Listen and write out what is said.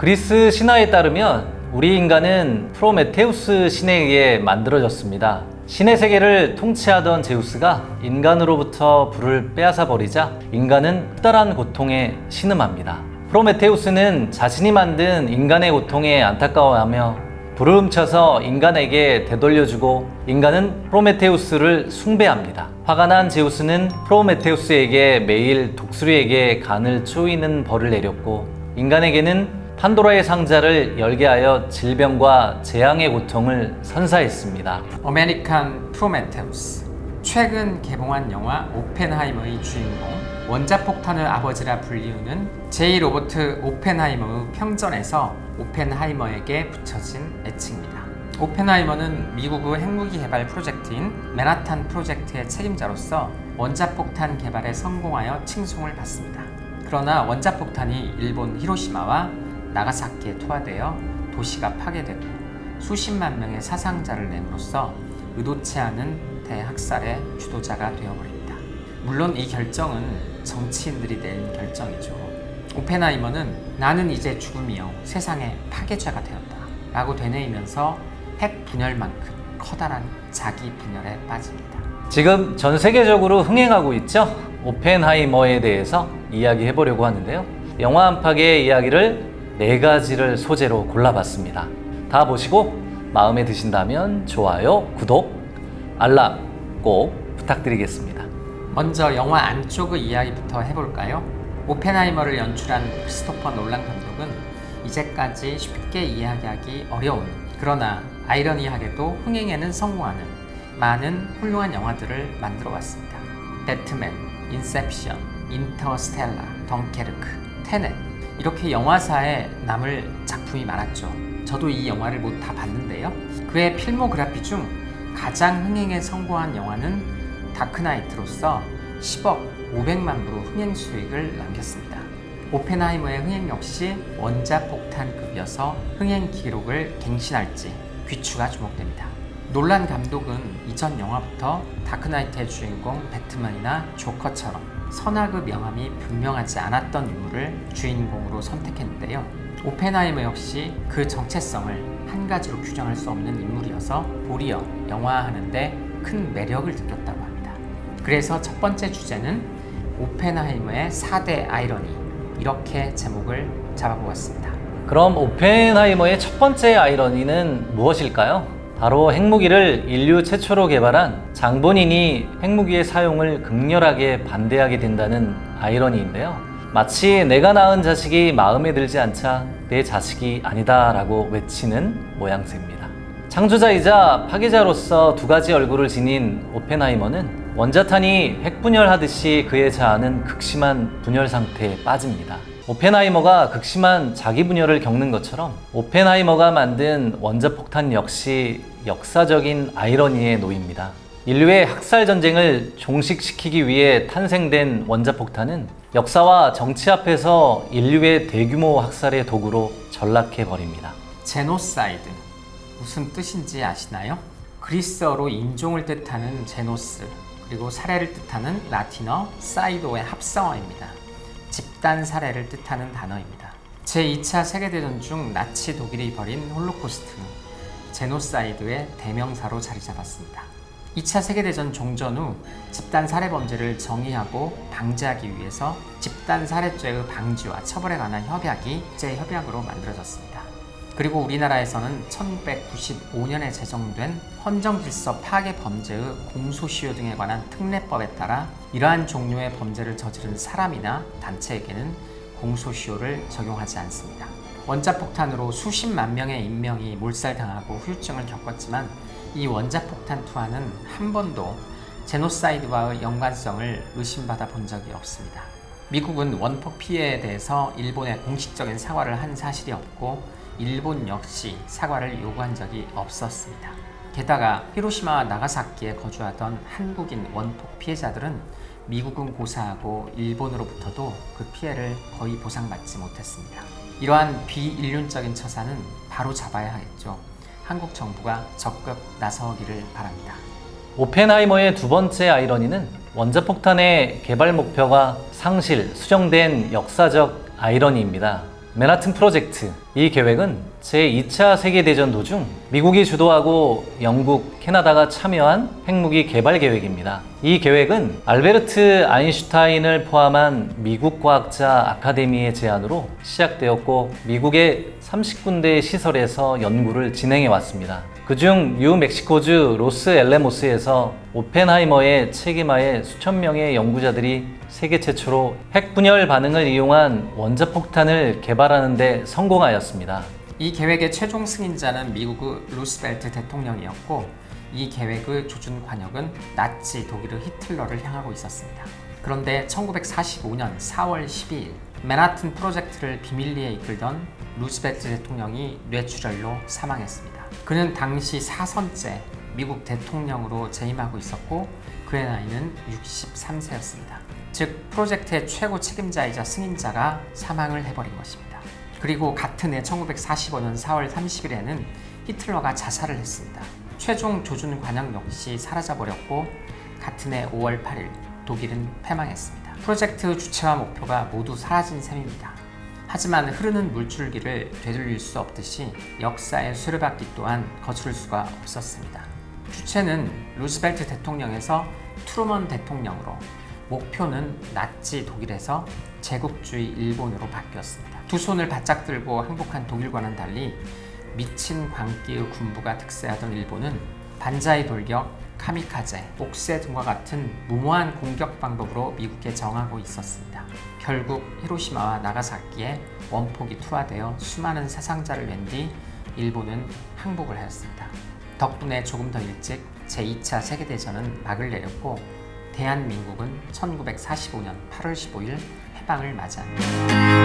그리스 신화에 따르면 우리 인간은 프로메테우스 신에 의해 만들어졌습니다. 신의 세계를 통치하던 제우스가 인간으로부터 불을 빼앗아 버리자 인간은 커다란 고통에 신음합니다. 프로메테우스는 자신이 만든 인간의 고통에 안타까워하며 불을 훔쳐서 인간에게 되돌려주고 인간은 프로메테우스를 숭배합니다. 화가 난 제우스는 프로메테우스에게 매일 독수리에게 간을 쪼이는 벌을 내렸고 인간에게는 판도라의 상자를 열게 하여 질병과 재앙의 고통을 선사했습니다. 아메리칸 프로메테우스. 최근 개봉한 영화 오펜하이머의 주인공, 원자폭탄의 아버지라 불리우는 J. 로버트 오펜하이머의 평전에서 오펜하이머에게 붙여진 애칭입니다. 오펜하이머는 미국의 핵무기 개발 프로젝트인 맨하탄 프로젝트의 책임자로서 원자폭탄 개발에 성공하여 칭송을 받습니다. 그러나 원자폭탄이 일본 히로시마와 나가사키에 투하되어 도시가 파괴되고 수십만 명의 사상자를 내므로써 의도치 않은 대학살의 주도자가 되어버립니다. 물론 이 결정은 정치인들이 내린 결정이죠. 오펜하이머는 나는 이제 죽음이요 세상의 파괴자가 되었다 라고 되뇌이면서 핵 분열만큼 커다란 자기 분열에 빠집니다. 지금 전 세계적으로 흥행하고 있죠? 오펜하이머에 대해서 이야기해 보려고 하는데요. 영화 안팎의 이야기를 4가지를 소재로 골라봤습니다. 다 보시고 마음에 드신다면 좋아요, 구독, 알람 꼭 부탁드리겠습니다. 먼저 영화 안쪽의 이야기부터 해볼까요? 오펜하이머를 연출한 크리스토퍼 놀란 감독은 이제까지 쉽게 이야기하기 어려운, 그러나 아이러니하게도 흥행에는 성공하는 많은 훌륭한 영화들을 만들어 왔습니다. 배트맨, 인셉션, 인터스텔라, 덩케르크, 테넷, 이렇게 영화사에 남을 작품이 많았죠. 저도 이 영화를 못 다 봤는데요. 그의 필모그래피 중 가장 흥행에 성공한 영화는 다크나이트로서 10억 500만 불의 흥행 수익을 남겼습니다. 오펜하이머의 흥행 역시 원자폭탄급이어서 흥행 기록을 갱신할지 귀추가 주목됩니다. 놀란 감독은 이전 영화부터 다크나이트의 주인공 배트맨이나 조커처럼 선악의 명암이 분명하지 않았던 인물을 주인공으로 선택했는데요. 오펜하이머 역시 그 정체성을 한 가지로 규정할 수 없는 인물이어서 도리어 영화하는데 큰 매력을 느꼈다고 합니다. 그래서 첫 번째 주제는 오펜하이머의 4대 아이러니, 이렇게 제목을 잡아보았습니다. 그럼 오펜하이머의 첫 번째 아이러니는 무엇일까요? 바로 핵무기를 인류 최초로 개발한 장본인이 핵무기의 사용을 극렬하게 반대하게 된다는 아이러니인데요. 마치 내가 낳은 자식이 마음에 들지 않자 내 자식이 아니다 라고 외치는 모양새입니다. 창조자이자 파괴자로서 2가지 얼굴을 지닌 오펜하이머는 원자탄이 핵분열하듯이 그의 자아는 극심한 분열 상태에 빠집니다. 오펜하이머가 극심한 자기 분열을 겪는 것처럼 오펜하이머가 만든 원자폭탄 역시 역사적인 아이러니에 놓입니다. 인류의 학살 전쟁을 종식시키기 위해 탄생된 원자폭탄은 역사와 정치 앞에서 인류의 대규모 학살의 도구로 전락해 버립니다. 제노사이드, 무슨 뜻인지 아시나요? 그리스어로 인종을 뜻하는 제노스, 그리고 살해를 뜻하는 라틴어 사이도의 합성어입니다. 집단 살해를 뜻하는 단어입니다. 제2차 세계대전 중 나치 독일이 벌인 홀로코스트는 제노사이드의 대명사로 자리 잡았습니다. 2차 세계대전 종전 후 집단 살해 범죄를 정의하고 방지하기 위해서 집단 살해죄의 방지와 처벌에 관한 협약이 국제협약으로 만들어졌습니다. 그리고 우리나라에서는 1995년에 제정된 헌정질서 파괴 범죄의 공소시효 등에 관한 특례법에 따라 이러한 종류의 범죄를 저지른 사람이나 단체에게는 공소시효를 적용하지 않습니다. 원자폭탄으로 수십만 명의 인명이 몰살당하고 후유증을 겪었지만 이 원자폭탄 투하는 한 번도 제노사이드와의 연관성을 의심받아 본 적이 없습니다. 미국은 원폭 피해에 대해서 일본에 공식적인 사과를 한 사실이 없고 일본 역시 사과를 요구한 적이 없었습니다. 게다가 히로시마와 나가사키에 거주하던 한국인 원폭 피해자들은 미국은 고사하고 일본으로부터도 그 피해를 거의 보상받지 못했습니다. 이러한 비인륜적인 처사는 바로 잡아야 하겠죠. 한국 정부가 적극 나서기를 바랍니다. 오펜하이머의 2번째 아이러니는 원자폭탄의 개발 목표가 상실, 수정된 역사적 아이러니입니다. 맨하튼 프로젝트, 이 계획은 제2차 세계대전 도중 미국이 주도하고 영국, 캐나다가 참여한 핵무기 개발 계획입니다. 이 계획은 알베르트 아인슈타인을 포함한 미국 과학자 아카데미의 제안으로 시작되었고 미국의 30군데 시설에서 연구를 진행해 왔습니다. 그중 뉴멕시코주 로스엘레모스에서 오펜하이머의 책임하에 수천 명의 연구자들이 세계 최초로 핵분열 반응을 이용한 원자폭탄을 개발하는 데 성공하였습니다. 이 계획의 최종 승인자는 미국의 루스벨트 대통령이었고 이 계획의 조준 관역은 나치 독일의 히틀러를 향하고 있었습니다. 그런데 1945년 4월 12일 맨하튼 프로젝트를 비밀리에 이끌던 루스벨트 대통령이 뇌출혈로 사망했습니다. 그는 당시 4선째 미국 대통령으로 재임하고 있었고 그의 나이는 63세였습니다. 즉 프로젝트의 최고 책임자이자 승인자가 사망을 해버린 것입니다. 그리고 같은 해 1945년 4월 30일에는 히틀러가 자살을 했습니다. 최종 조준 관역 역시 사라져버렸고 같은 해 5월 8일 독일은 패망했습니다. 프로젝트 주체와 목표가 모두 사라진 셈입니다. 하지만 흐르는 물줄기를 되돌릴 수 없듯이 역사의 수레바퀴 또한 거스를 수가 없었습니다. 주체는 루스벨트 대통령에서 트루먼 대통령으로, 목표는 나치 독일에서 제국주의 일본으로 바뀌었습니다. 두 손을 바짝 들고 항복한 독일과는 달리 미친 광기의 군부가 득세하던 일본은 반자이 돌격, 카미카제, 옥새 등과 같은 무모한 공격 방법으로 미국에 정하고 있었습니다. 결국 히로시마와 나가사키에 원폭이 투하되어 수많은 사상자를 낸 뒤 일본은 항복을 하였습니다. 덕분에 조금 더 일찍 제2차 세계대전은 막을 내렸고 대한민국은 1945년 8월 15일 해방을 맞이합니다.